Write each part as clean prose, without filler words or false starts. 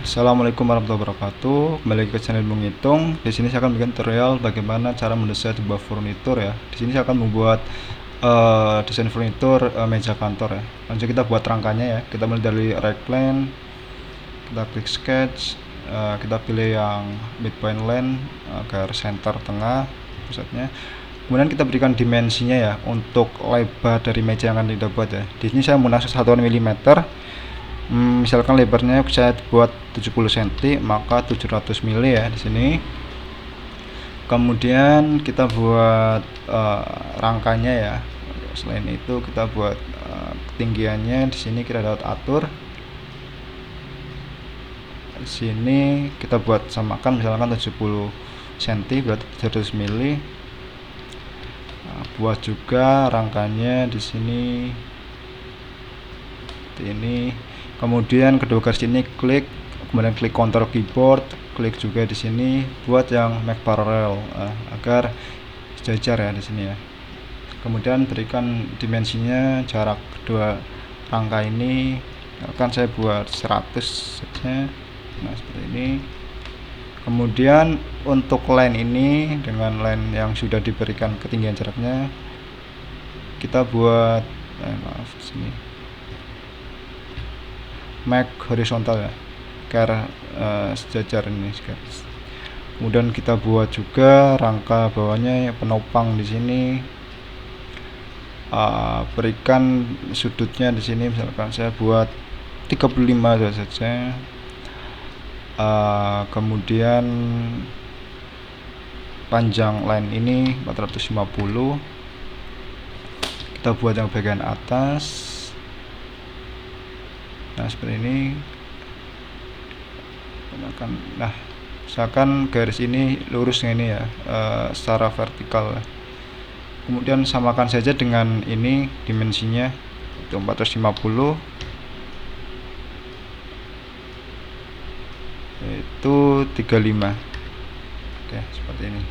Assalamualaikum warahmatullahi wabarakatuh. Kembali ke channel Menghitung. Di sini saya akan bikin tutorial bagaimana cara mendesain sebuah furnitur ya. Di sini saya akan membuat desain furnitur meja kantor ya. Langsung kita buat rangkanya ya. Kita mulai dari right plane, kita klik sketch, kita pilih yang midpoint line, garis center tengah pusatnya. Kemudian kita berikan dimensinya ya untuk lebar dari meja yang akan kita buat ya. Di sini saya menggunakan satuan milimeter. Misalkan lebarnya saya buat 70 cm, maka 700 mili ya di sini. Kemudian kita buat rangkanya ya. Selain itu kita buat ketinggiannya. Di sini kita dapat atur. Di sini kita buat samakan misalkan 70 cm berarti 700 mili. Buat juga rangkanya di sini seperti ini. Kemudian kedua garis ini klik, kemudian klik Ctrl keyboard, klik juga di sini buat yang make parallel agar sejajar ya di sini ya. Kemudian berikan dimensinya jarak kedua rangka ini, akan saya buat 100 saja. Nah seperti ini. Kemudian untuk line ini dengan line yang sudah diberikan ketinggian jaraknya, kita buat maaf sini make horizontal ya, agar sejajar ini guys. Kemudian kita buat juga rangka bawahnya penopang di sini. Berikan sudutnya di sini misalkan saya buat 35 saja. Kemudian panjang line ini 450. Kita buat yang bagian atas. Nah seperti ini. Nah misalkan garis ini lurus ini ya, secara vertikal. Kemudian samakan saja dengan ini dimensinya itu 450, itu 35. Oke seperti ini.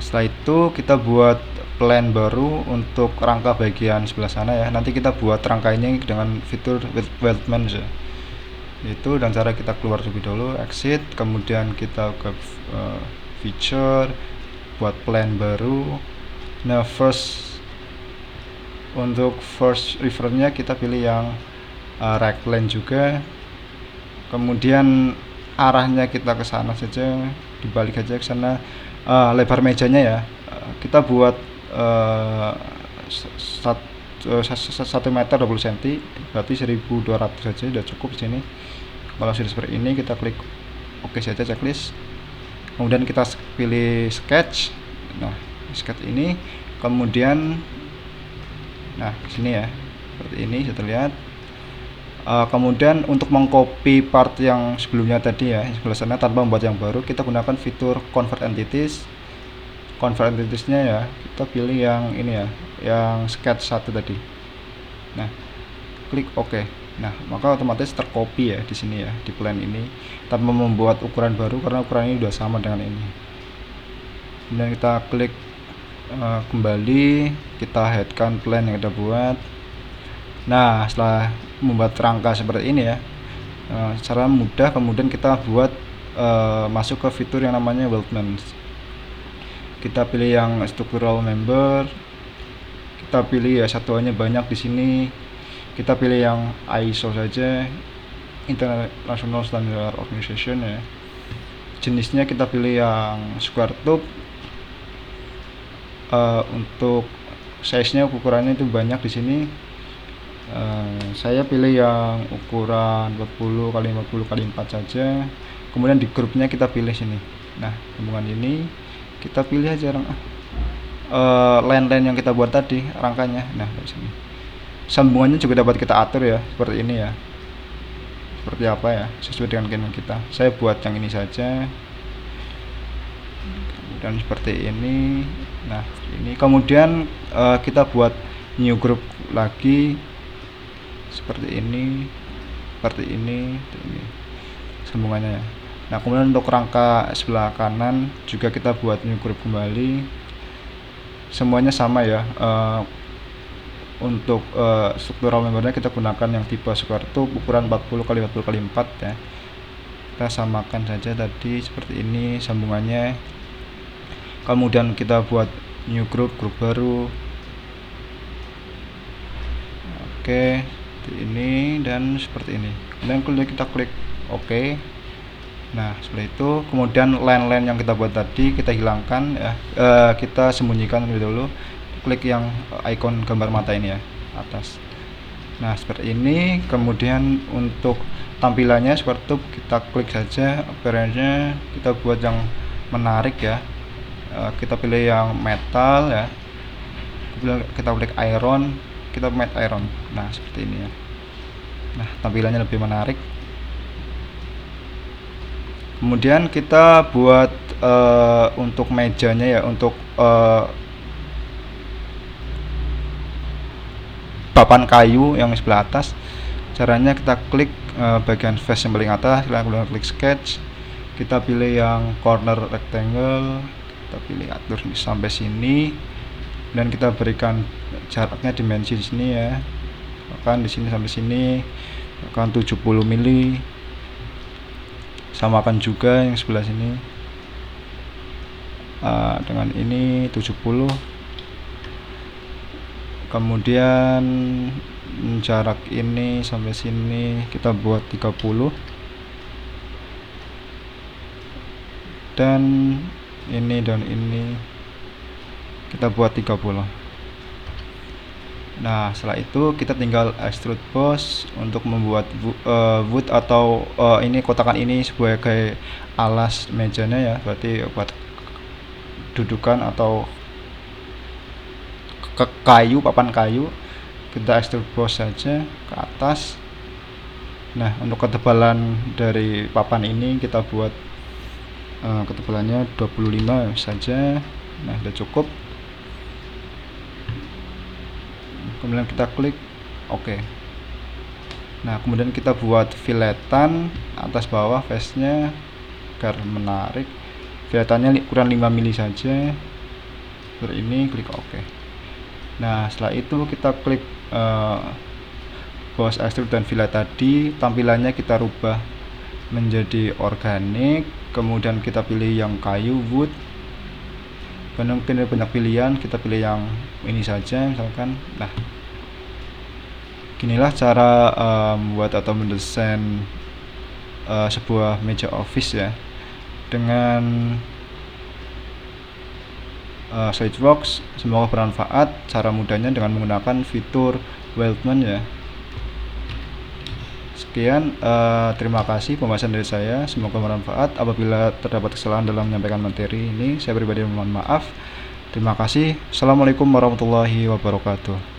Setelah itu kita buat plan baru untuk rangka bagian sebelah sana ya. Nanti kita buat rangka ini dengan fitur weldment ya. Itu dan cara kita keluar terlebih dahulu, exit, kemudian kita ke feature, buat plan baru. Nah untuk first reference-nya kita pilih yang right plane juga. Kemudian arahnya kita ke sana saja, dibalik aja ke sana. Lebar mejanya ya, kita buat 1 meter 20 cm, berarti 1200 saja sudah cukup di sini. Kalau sudah seperti ini kita klik oke saja checklist. Kemudian kita pilih sketch. Nah sketch ini kemudian di sini ya seperti ini sudah terlihat. Kemudian untuk mengcopy part yang sebelumnya tadi ya sebelah sana tanpa membuat yang baru, kita gunakan fitur convert entities. Convert entities-nya ya kita pilih yang ini ya, yang sketch 1 tadi. Nah klik OK. Nah maka otomatis tercopy ya di sini ya, di plan ini, tanpa membuat ukuran baru karena ukuran ini sudah sama dengan ini. Kemudian kita klik kembali, kita headkan plan yang kita buat. Nah setelah membuat rangka seperti ini ya, secara mudah, kemudian kita buat masuk ke fitur yang namanya weldment. Kita pilih yang structural member, kita pilih ya satuannya banyak di sini. Kita pilih yang ISO saja, International Standard Organization ya. Jenisnya kita pilih yang square tube. Untuk size-nya, ukurannya itu banyak di sini. Saya pilih yang ukuran 40 x 50 x 4 saja. Kemudian di grupnya kita pilih sini. Nah hubungan ini kita pilih aja line-line yang kita buat tadi rangkanya. Nah di sini sambungannya juga dapat kita atur ya, seperti ini ya, seperti apa ya, sesuai dengan keinginan kita. Saya buat yang ini saja dan seperti ini. Nah ini kemudian kita buat new group lagi seperti ini, seperti ini sambungannya ya. Nah kemudian untuk rangka sebelah kanan juga kita buat new group kembali. Semuanya sama ya, untuk struktural membernya kita gunakan yang tipe square tube ukuran 40x40x4 ya. Kita samakan saja tadi seperti ini sambungannya, kemudian kita buat new grup baru. Oke, seperti ini dan seperti ini. Kemudian kita klik OK. Nah, seperti itu. Kemudian line-line yang kita buat tadi kita hilangkan ya. Kita sembunyikan lebih dulu. Klik yang icon gambar mata ini ya, atas. Nah, seperti ini. Kemudian untuk tampilannya square tube kita klik saja appearance-nya, kita buat yang menarik ya. Kita pilih yang metal ya. Kita klik iron, kita matte iron. Nah, seperti ini ya. Nah, tampilannya lebih menarik. Kemudian kita buat untuk mejanya ya, untuk papan kayu yang sebelah atas. Caranya kita klik bagian face yang paling atas, kemudian klik sketch, kita pilih yang corner rectangle, kita pilih atur sampai sini, dan kita berikan jaraknya dimensi di sini ya, bahkan di sini sampai sini akan 70 mili. Samakan juga yang sebelah sini dengan ini 70. Kemudian jarak ini sampai sini kita buat 30, dan ini dan ini kita buat 30. Nah, setelah itu kita tinggal extrude boss untuk membuat wood atau ini kotakan ini sebagai alas mejanya ya, berarti buat dudukan atau kayu, papan kayu. Kita extrude boss saja ke atas. Nah, untuk ketebalan dari papan ini kita buat ketebalannya 25 saja. Nah, sudah cukup. Kemudian kita klik OK. Nah, kemudian kita buat filletan atas bawah face-nya agar menarik. Filletannya ukuran 5 mili saja. Seperti ini, klik OK. Nah, setelah itu kita klik boss extrude dan fillet tadi, tampilannya kita rubah menjadi organik. Kemudian kita pilih yang kayu, wood. Mungkin ada banyak pilihan, kita pilih yang ini saja misalkan. Nah, inilah cara membuat atau mendesain sebuah meja office ya dengan SolidWorks. Semoga bermanfaat cara mudahnya dengan menggunakan fitur Weldment ya. Sekian, terima kasih pembahasan dari saya, semoga bermanfaat. Apabila terdapat kesalahan dalam menyampaikan materi ini, saya pribadi mohon maaf. Terima kasih. Assalamualaikum warahmatullahi wabarakatuh.